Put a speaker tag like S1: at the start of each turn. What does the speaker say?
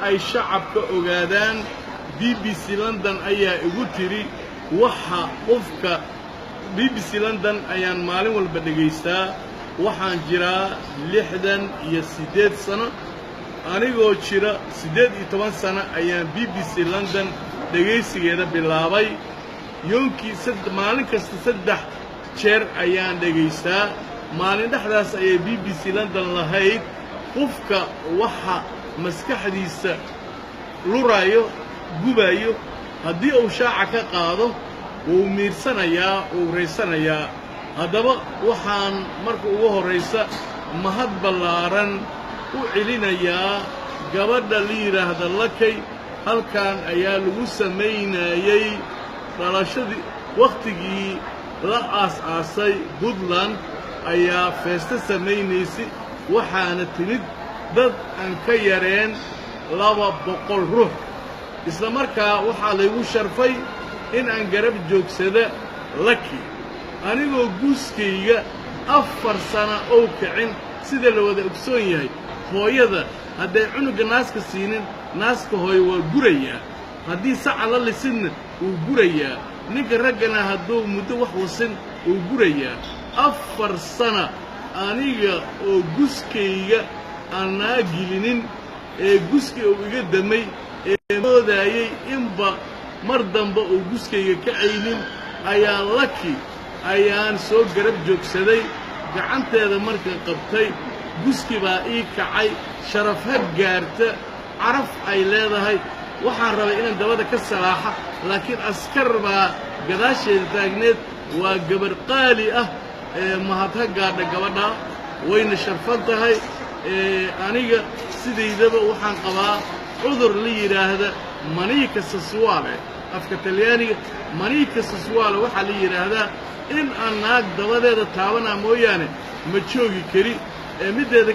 S1: ay shacabka ogaadaan BBC London ayaa igu tiri waxa qofka BBC London ayaan maalin walba dhageystaa waxaan jiraa 68 sano anigoo jira 18 sano ayaan BBC London dhageysigeeda bilaabay yoonkii maalin kasta 3 jeer ayaan dhageystaa maalin dhaxdaas ayay BBC London lahayd qofka waxa maskaxdiisa lurayo gubayo haddii uu shaaca ka qaado wuu miirsanayaa uu reysanayaa haddaba waxaan marka ugu horeysa mahad ballaaran u celinayaa gabadha la yiraahdo Lakay halkan ayaa lagu sameynayay dhalashadii waqtigii la aas-aasay Puntland ayaa feesta sameynaysay waxaana timid dad aan ka yareen 200 ruux isla markaa waxaa laygu sharfay in aan garab joogsada Lakay anigoo guuskayga 4 sano oo kicin sida la wada ogsoon yahay hooyada hadday cunuga naaska siinin naaska hooyo waa gurayaa haddii saca la lisinna wuu gurayaa ninka raggana hadduu muddo wax wasin wuu gurayaa 4 sano aniga oo guuskayga aan gelinin ee guuskii uu iga damay ee moodayay inba mar dambe uu guuskayga ka caynin ayaa Lakay ayaan soo garab joogsaday gacanteeda markaan qabtay guuskii baa ii kacay sharaf ha gaarta caraf ay leedahay waxaan rabay inaan dabada ka salaaxa laakiin askar baa gadaasheeda taagneed waa gabar qaali ah mahad ha gaadha gabadha wayna sharfan tahay aniga sidaydaba waxaan qabaa cudur la yiraahdo maniika saswaale afka Talyaaniga maniika saswaale waxa la yiraahdaa in aan naag dabadeeda taabana mooyaane ma joogi kari mideeda